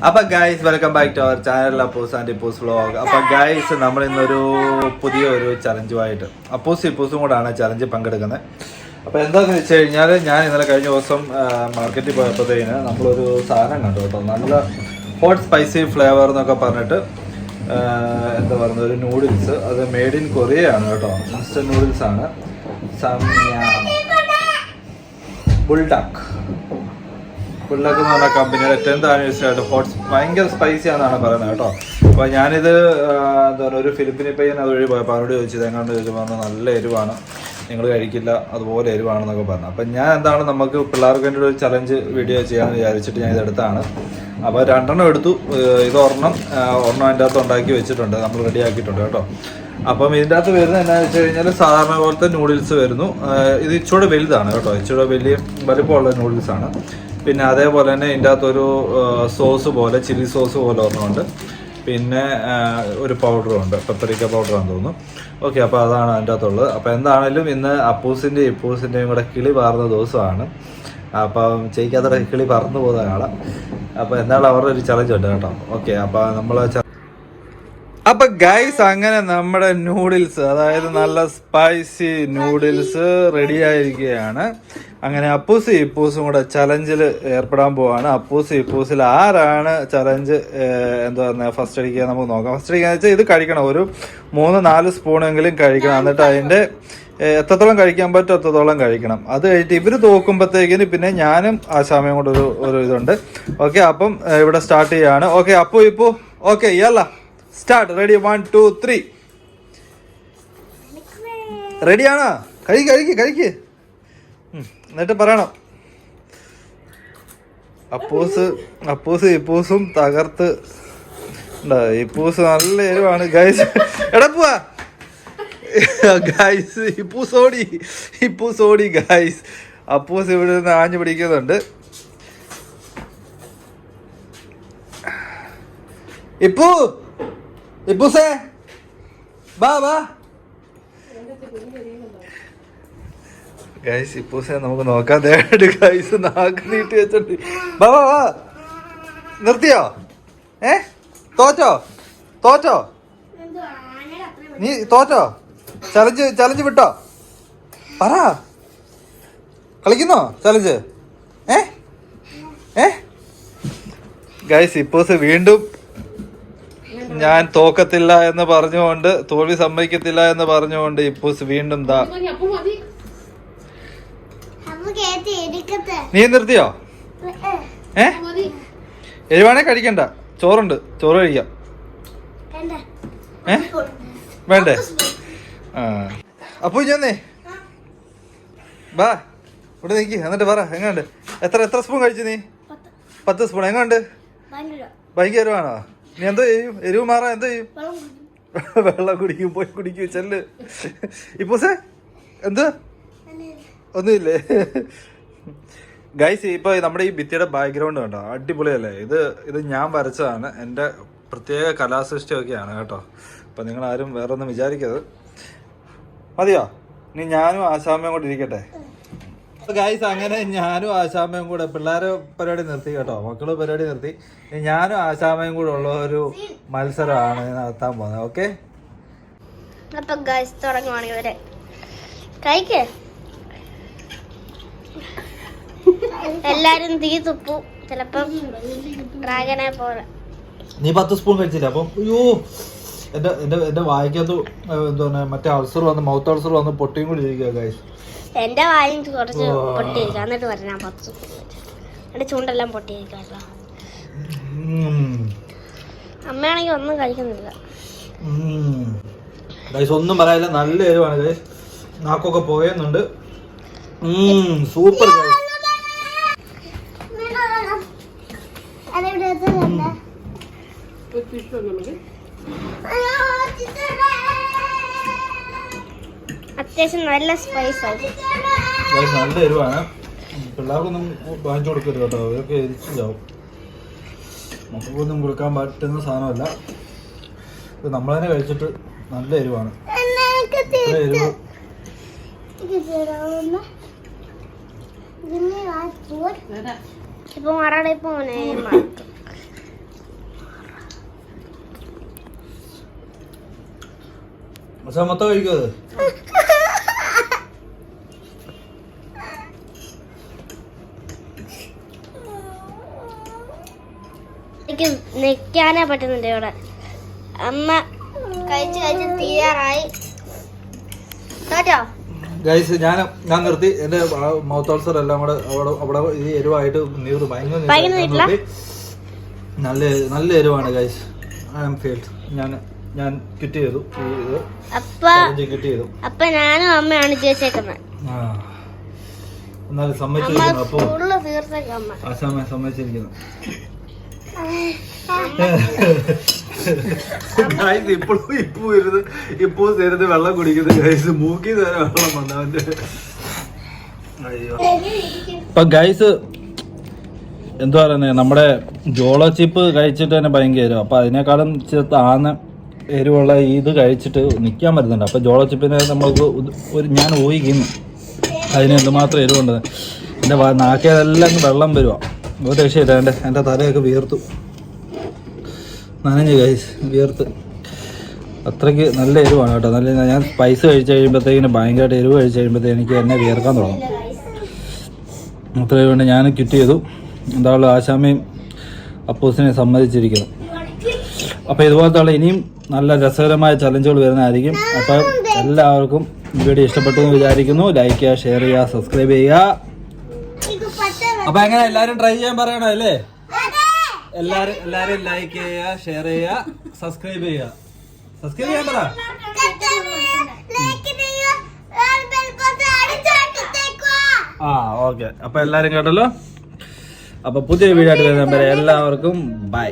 അപ്പൊ guys welcome back to our channel Appoos and Ippoos vlog. അപ്പൊ guys നമ്മൾ ഇന്നൊരു പുതിയൊരു ചലഞ്ചുമായിട്ട് ഇപ്പൂസും കൂടാണ് ചലഞ്ച് പങ്കെടുക്കുന്നത്. അപ്പൊ എന്താന്ന് വെച്ച് കഴിഞ്ഞാൽ ഞാൻ ഇന്നലെ കഴിഞ്ഞ ദിവസം മാർക്കറ്റിൽ പോയപ്പോഴത്തേന് നമ്മളൊരു സാധനം കണ്ടു കേട്ടോ. നല്ല ഹോട്ട് സ്പൈസി ഫ്ലേവർ എന്നൊക്കെ പറഞ്ഞിട്ട് എന്താ പറയുന്നത് ഒരു നൂഡിൽസ്. അത് മെയ്ഡ് ഇൻ കൊറിയ ആണ് കേട്ടോ. ഇൻസ്റ്റന്റ് നൂഡിൽസ് ആണ്. ബുൾഡാക്ക് എന്ന് പറഞ്ഞ കമ്പനിയുടെ 10th ആനിവേഴ്സറി ആയിട്ട് ഭയങ്കര സ്പൈസി ആണെന്നാണ് പറയുന്നത് കേട്ടോ. അപ്പോൾ ഞാനിത് എന്താ പറയുക ഒരു ഫിലിപ്പിനി പയ്യൻ അതുവഴി പോയപ്പോൾ അവരോട് ചോദിച്ചത് എങ്ങാണ്ട് ചോദിച്ചു പറഞ്ഞു നല്ല എരിവാണ്, നിങ്ങൾ കഴിക്കില്ല, അതുപോലെ എരിവാണെന്നൊക്കെ പറഞ്ഞു. അപ്പം ഞാൻ എന്താണ് നമുക്ക് പിള്ളേർക്ക് വേണ്ടി ഒരു ചലഞ്ച് വീഡിയോ ചെയ്യാമെന്ന് വിചാരിച്ചിട്ട് ഞാൻ ഇതെടുത്താണ്. അപ്പോൾ 2 എടുത്തു. ഇത് ഒരെണ്ണം അതിൻ്റെ അകത്ത് ഉണ്ടാക്കി വെച്ചിട്ടുണ്ട്, നമ്മൾ റെഡി ആക്കിയിട്ടുണ്ട് കേട്ടോ. അപ്പം ഇതിൻ്റെ അകത്ത് വരുന്നത് എന്താണെന്ന് വെച്ച് കഴിഞ്ഞാൽ സാധാരണ പോലത്തെ നൂഡിൽസ് വരുന്നു. ഇത് ഇച്ചിരി വലുതാണ് കേട്ടോ, ഇച്ചിരി വലിയ വലിപ്പമുള്ള നൂഡിൽസാണ്. പിന്നെ അതേപോലെ തന്നെ ഇതിൻ്റെ അകത്തൊരു സോസ് പോലെ ചില്ലി സോസ് പോലെ ഒരെണ്ണമുണ്ട്. പിന്നെ ഒരു പൗഡറും ഉണ്ട്, പെപ്പറിക്ക പൗഡറാണെന്ന് തോന്നുന്നു. ഓക്കെ, അപ്പോൾ അതാണ് അതിൻ്റെ അകത്തുള്ളത്. അപ്പോൾ എന്താണെങ്കിലും ഇന്ന് അപ്പൂസിൻ്റെയും ഇപ്പൂസിൻ്റെയും കൂടെ കിളി പാർന്ന ദിവസമാണ്. അപ്പം ചെയ്യിക്കാത്ത കിളി പറന്നു പോകുന്ന കാണാം. അപ്പോൾ എന്താണ് അവരുടെ ഒരു ചലഞ്ച് ഉണ്ട് കേട്ടോ. ഓക്കെ, അപ്പോൾ നമ്മൾ അപ്പൊ ഗൈസ് അങ്ങനെ നമ്മുടെ നൂഡിൽസ്, അതായത് നല്ല സ്പൈസി നൂഡിൽസ് റെഡി ആയിരിക്കുകയാണ്. അങ്ങനെ അപ്പൂസ് ഇപ്പൂസും കൂടെ ചലഞ്ചിൽ ഏർപ്പെടാൻ പോവാണ്. അപ്പൂസ് ഇപ്പൂസിൽ ആരാണ് ചലഞ്ച് എന്താ പറയുക ഫസ്റ്റ് അടിക്കുക നമുക്ക് നോക്കാം. ഫസ്റ്റ് അടിക്കുക വെച്ചാൽ ഇത് കഴിക്കണം, ഒരു 3-4 സ്പൂണെങ്കിലും കഴിക്കണം. എന്നിട്ട് അതിന്റെ എത്രത്തോളം കഴിക്കാൻ പറ്റും അത്രത്തോളം കഴിക്കണം. അത് കഴിഞ്ഞിട്ട് ഇവർ തോക്കുമ്പോഴത്തേക്കിന് പിന്നെ ഞാനും ആ സമയം കൊണ്ട് ഒരു ഇതുണ്ട്. ഓക്കെ, അപ്പം ഇവിടെ സ്റ്റാർട്ട് ചെയ്യാണ്. ഓക്കെ അപ്പു ഇപ്പു ഓക്കെ യല്ല സ്റ്റാർട്ട്. റെഡി 1 2 3. റെഡിയാണോ? കഴിക്ക് എന്നിട്ട് പറയണം. അപ്പൂസ് ഇപ്പൂസും തകർത്ത്. ഇപ്പൂസ് നല്ല എരിവാണ് ഗൈസ്. എടാ പോവാ ഗൈസ്, ഇപ്പൂസ് ഓടി ഗൈസ്. അപ്പൂസ് ഇവിടെ നിന്ന് ആഞ്ഞു പിടിക്കുന്നുണ്ട്. ഇപ്പൂസേ ബാ ഗൈസ്, ഇപ്പൂസെ നമുക്ക് നോക്കാൻ തേട് ഗൈസ്. നാക്ക് നീട്ടി വെച്ചോണ്ട് ബാ. നിർത്തിയോ? തോറ്റോ നീ? തോറ്റോ? ചലഞ്ച് വിട്ടോ? പറ, കളിക്കുന്നോ ചലഞ്ച്? ഗൈസ്, ഇപ്പൂസ് വീണ്ടും ഞാൻ തോക്കത്തില്ല എന്ന് പറഞ്ഞുകൊണ്ട്, തോൽവി സമ്മതിക്കത്തില്ല എന്ന് പറഞ്ഞുകൊണ്ട് ഇപ്പൂസ് വീണ്ടും നീ നിർത്തിയോ? എരിവാണെ കഴിക്കണ്ട, ചോറുണ്ട്, ചോറ് കഴിക്കാം. വേണ്ടേ? അപ്പൂ ചെന്നേ ബാ, ഇവിടെ നിൽക്കി. എന്നിട്ട് പറ എങ്ങാണ്ട് എത്ര സ്പൂൺ കഴിച്ചു നീ? 10 സ്പൂൺ. എങ്ങാണ്ട് ഭയങ്കര എരിവാണോ? നീ എന്തോ ചെയ്യും? എരിവ് മാറാൻ എന്തോ ചെയ്യും? വെള്ളം കുടിക്കും, പോയി കുടിക്കൂ ചെല്ല്. ഇപ്പൂസേ എന്ത് ഒന്നുമില്ലേ ഗൈസ്? ഇപ്പൊ നമ്മുടെ ഈ ഭിത്തിയുടെ ബാക്ക്ഗ്രൗണ്ട് കണ്ടോ, അടിപൊളിയല്ലേ? ഇത് ഞാൻ വരച്ചതാണ്, എൻ്റെ പ്രത്യേക കലാസൃഷ്ടിയൊക്കെയാണ് കേട്ടോ. അപ്പൊ നിങ്ങൾ ആരും വേറെ ഒന്നും വിചാരിക്കരുത്. മതിയോ? ഇനി ഞാനും ആശാമയും കൂടെ ഇരിക്കട്ടെ ഗൈസ്. അങ്ങനെ ഞാനും ആശാമയും കൂടെ പിള്ളേരെ പരിപാടി നിർത്തി കേട്ടോ, മക്കള് പരിപാടി നിർത്തി. ഞാനും ആശാമയും കൂടെ ഉള്ള ഒരു മത്സരമാണ് നടത്താൻ പോകുന്നത്. ഓക്കെ, അപ്പൊ ഗൈസ് തുടങ്ങുവാണെങ്കിൽ കഴിക്കേ എല്ലാരും തീ തുപ്പു, ചിലപ്പം ഡ്രാഗനെ പോലെ. നീ 10 സ്പൂൺ കഴിച്ചില്ല? അപ്പം അയ്യോ, എന്റെ വായിക്കകത്ത് എന്താ മറ്റേ അൾസർ വന്ന്, മൗത്ത് അൾസർ വന്ന് പൊട്ടിയും കൂടി ഇരിക്കുക ഗൈസ്. എന്റെ വായും കുറച്ച് പൊട്ടിയിരിക്കുക. എന്നിട്ട് പറഞ്ഞാൽ 10 സ്പൂൺ എന്റെ ചൂണ്ടെല്ലാം പൊട്ടിയിരിക്കാമല്ലോ. അമ്മയാണെങ്കിൽ ഒന്നും കഴിക്കുന്നില്ല ഗൈസ്, ഒന്നും പറയാനില്ല, നല്ല എരിവാണ് ഗൈസ്. നാക്കൊക്കെ പോയെന്നുണ്ട്. Super guys. അത്യാവശ്യം നല്ല സ്പൈസ് ആണ്, നല്ല എരിവാണ്. പിള്ളേർക്കൊന്നും വാങ്ങിച്ചു കൊടുക്കരുത് കേട്ടോ, അവരൊക്കെ എരിച്ചു ചാവും. നമുക്കൊന്നും കൊടുക്കാൻ പറ്റുന്ന സാധനമല്ല ഇത്. നമ്മൾ തന്നെ കഴിച്ചിട്ട് നല്ല എരിവാണ്. എരിവ് Tipo marah deh pun nih mak. പക്ഷെ മൊത്തം കഴിക്കുന്നത് എനിക്ക് നിൽക്കാനേ പറ്റുന്നുണ്ട് ഇവിടെ. അമ്മ കഴിച്ച് തീരാറായി കേട്ടോ. ഗൈസ് ഞാൻ നിർത്തി. എന്റെ മൗത്ത് അൾസർ എല്ലാം കൂടെ അവിടെ ഈ എരിവായിട്ട് നീറ് ഭയങ്കര നല്ല എരിവാണ് ഗൈസ്. I am failed. ഞാൻ കിറ്റ് ചെയ്തു. കിറ്റ് ചെയ്തു. അപ്പൊ ഞാനും അമ്മയാണ് ജയിച്ചേക്കുന്നത്. എന്നാലും സമ്മതിച്ചിരിക്കുന്നു. അപ്പൊ അമ്മ സമ്മതിച്ചിരിക്കുന്നു. ഇപ്പോഴും നേരത്തെ വെള്ളം കുടിക്കുന്നത് ഗൈസ്. മൂക്കി നേരെ വെള്ളം വന്നവന്റെ. അയ്യോ. ഇപ്പൊ ഗൈസ് എന്താ പറയുന്നത്, നമ്മുടെ ജോളോ ചിപ്പ് കഴിച്ചിട്ട് തന്നെ ഭയങ്കര എരിവ്. അപ്പൊ അതിനേക്കാളും താന്ന എരിവുള്ള ഇത് കഴിച്ചിട്ട് നിൽക്കാൻ പറ്റുന്നുണ്ട്. അപ്പൊ ജോളോ ചിപ്പിനെ നമ്മൾക്ക് ഞാൻ ഊഹിക്കുന്നു അതിന് എന്തുമാത്രം എരിവുണ്ട്. എൻ്റെ നാക്കിയതെല്ലാം വെള്ളം വരുക. ഒരു രക്ഷയില്ല. എൻ്റെ തലയൊക്കെ വീർത്തു, നനഞ്ഞ് ഗൈസ്, വീർത്ത്. അത്രയ്ക്ക് നല്ല എരിവാണ് കേട്ടോ. നല്ല ഞാൻ സ്പൈസ് കഴിച്ച് കഴിയുമ്പോഴത്തേക്കിന് ഭയങ്കരമായിട്ട് എരിവ് കഴിച്ച് കഴിയുമ്പോഴത്തേക്ക് എനിക്ക് എന്നെ വീർക്കാൻ തുടങ്ങും. അത്രയും കൊണ്ട് ഞാൻ ക്വിറ്റ് ചെയ്തു. എന്തായാലും ആശാമയും അപ്പൂസിനെ സമ്മതിച്ചിരിക്കുന്നു. അപ്പോൾ ഇതുപോലത്തെ ഇനിയും നല്ല രസകരമായ ചലഞ്ചുകൾ വരുന്നതായിരിക്കും. അപ്പോൾ എല്ലാവർക്കും വീഡിയോ ഇഷ്ടപ്പെട്ടു എന്ന് വിചാരിക്കുന്നു. ലൈക്ക് ചെയ്യുക, ഷെയർ ചെയ്യുക, സബ്സ്ക്രൈബ് ചെയ്യുക. അപ്പോൾ എങ്ങനെ എല്ലാവരും ട്രൈ ചെയ്യാൻ പറയണം അല്ലേ? എല്ലാരും ലൈക്ക് ചെയ്യുക, ഷെയർ ചെയ്യുക, സബ്സ്ക്രൈബ് ചെയ്യുക. സബ്സ്ക്രൈബ് ചെയ്യാൻ പറ. ഓക്കെ. അപ്പൊ എല്ലാരും കേട്ടല്ലോ. അപ്പൊ പുതിയ വീഡിയോ ആയിട്ട് വരുന്ന എല്ലാവർക്കും ബൈ.